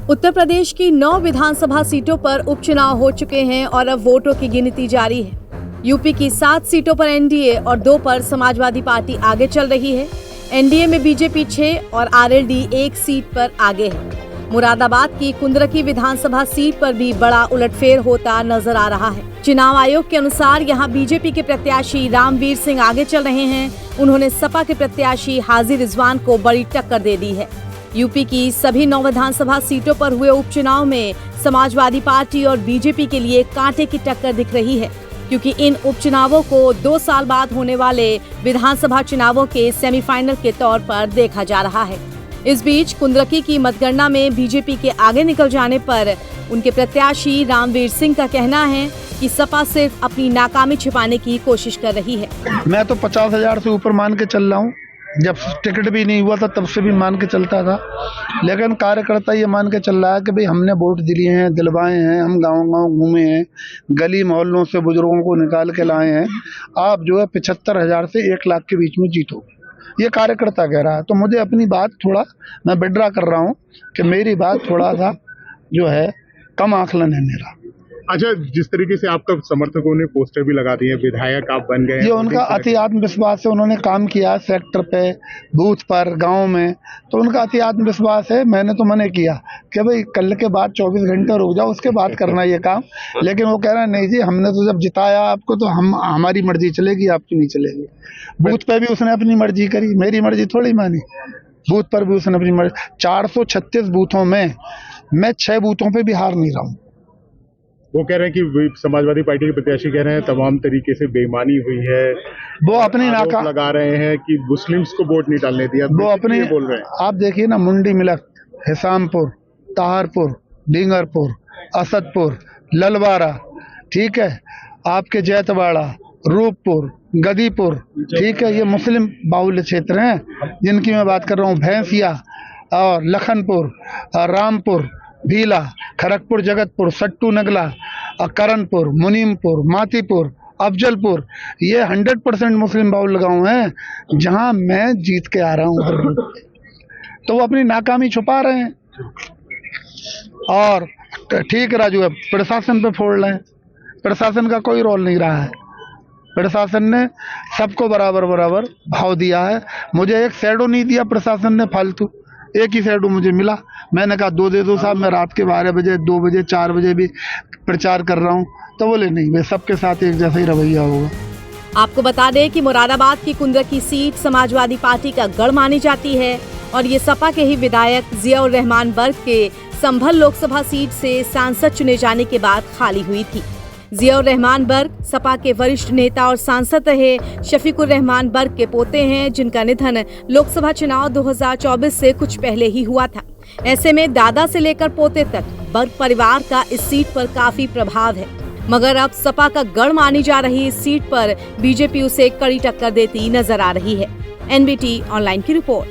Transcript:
उत्तर प्रदेश की 9 विधानसभा सीटों पर उपचुनाव हो चुके हैं और अब वोटों की गिनती जारी है। यूपी की 7 सीटों पर एनडीए और 2 पर समाजवादी पार्टी आगे चल रही है। एनडीए में बीजेपी 6 और आरएलडी 1 सीट पर आगे है। मुरादाबाद की कुंदरकी विधानसभा सीट पर भी बड़ा उलटफेर होता नजर आ रहा है। चुनाव आयोग के अनुसार यहां बीजेपी के प्रत्याशी रामवीर सिंह आगे चल रहे हैं। उन्होंने सपा के प्रत्याशी हाजी रिजवान को बड़ी टक्कर दे दी है। यूपी की सभी 9 विधानसभा सीटों पर हुए उपचुनाव में समाजवादी पार्टी और बीजेपी के लिए कांटे की टक्कर दिख रही है, क्योंकि इन उपचुनावों को 2 साल बाद होने वाले विधानसभा चुनावों के सेमीफाइनल के तौर पर देखा जा रहा है। इस बीच कुंदरकी की मतगणना में बीजेपी के आगे निकल जाने पर उनके प्रत्याशी रामवीर सिंह का कहना है कि सपा सिर्फ अपनी नाकामी छिपाने की कोशिश कर रही है। मैं तो 50,000 से ऊपर मान के चल रहा हूँ। जब टिकट भी नहीं हुआ था तब से भी मान के चलता था, लेकिन कार्यकर्ता ये मान के चल रहा है कि भाई हमने वोट दिए हैं, दिलवाए हैं, हम गांव-गांव घूमे हैं, गली मोहल्लों से बुजुर्गों को निकाल के लाए हैं। आप जो है 75,000 से 1 लाख के बीच में जीतोगे, ये कार्यकर्ता कह रहा है। तो मुझे अपनी बात थोड़ा मैं विड्रा कर रहा हूँ कि मेरी बात थोड़ा सा जो है कम आकलन है मेरा। अच्छा, जिस तरीके से आपका समर्थकों ने पोस्टर भी लगा दिए, विधायक आप बन गए, ये उनका अति आत्मविश्वास है। उन्होंने काम किया सेक्टर पे, बूथ पर, गांव में, तो उनका अति आत्मविश्वास है। मैंने तो मने किया कि भाई कल के बाद 24 घंटे रुक जाओ, उसके बाद करना ये काम। लेकिन वो कह रहे हैं नहीं जी, हमने तो जब जिताया आपको तो हमारी मर्जी चलेगी, आपकी नहीं चलेगी। बूथ पे भी उसने अपनी मर्जी करी, मेरी मर्जी थोड़ी मानी। बूथ पर भी उसने अपनी मर्जी। 436 बूथों में मैं 6 बूथों पे भी हार नहीं रहा हूँ। वो कह रहे हैं कि समाजवादी पार्टी के प्रत्याशी कह रहे हैं तमाम तरीके से बेईमानी हुई है। वो अपनी नाका लगा रहे हैं कि मुस्लिम्स को वोट नहीं डालने दिया। वो अपने बोल रहे हैं। आप देखिए ना, मुंडी मिलक, हिसामपुर, ताहरपुर, डींगरपुर, असदपुर, ललवारा, ठीक है, आपके जैतवाड़ा, रूपपुर, गदीपुर, ठीक है, ये मुस्लिम बाहुल्य क्षेत्र हैं जिनकी मैं बात कर रहा हूँ। भैंसिया और लखनपुर, रामपुर, भीला, खड़गपुर, जगतपुर, सट्टू नगला, करणपुर, मुनीमपुर, मातीपुर, अफजलपुर, ये 100% मुस्लिम बाहुल्य गांव हैं जहां मैं जीत के आ रहा हूं। तो वो अपनी नाकामी छुपा रहे हैं और ठीक राजू है, प्रशासन पे फोड़ रहे हैं। प्रशासन का कोई रोल नहीं रहा है। प्रशासन ने सबको बराबर बराबर भाव दिया है। मुझे एक शैडो नहीं दिया प्रशासन ने फालतू, एक ही शैडो मुझे मिला। मैंने कहा 2 दे दो साहब, मैं रात के 12 बजे, 2 बजे, 4 बजे भी प्रचार कर रहा हूँ। तो बोले नहीं, वे सबके साथ एक जैसा ही रवैया होगा। आपको बता दें कि मुरादाबाद की कुंदरकी सीट समाजवादी पार्टी का गढ़ मानी जाती है और ये सपा के ही विधायक जियाउर रहमान बर्ग के संभल लोकसभा सीट से सांसद चुने जाने के बाद खाली हुई थी। जियाउर रहमान बर्ग सपा के वरिष्ठ नेता और सांसद रहे शफीकुर रहमान बर्ग के पोते हैं, जिनका निधन लोकसभा चुनाव 2024 से कुछ पहले ही हुआ था। ऐसे में दादा से लेकर पोते तक बर्ग परिवार का इस सीट पर काफी प्रभाव है, मगर अब सपा का गढ़ मानी जा रही इस सीट पर बीजेपी उसे कड़ी टक्कर देती नजर आ रही है। एनबीटी ऑनलाइन की रिपोर्ट।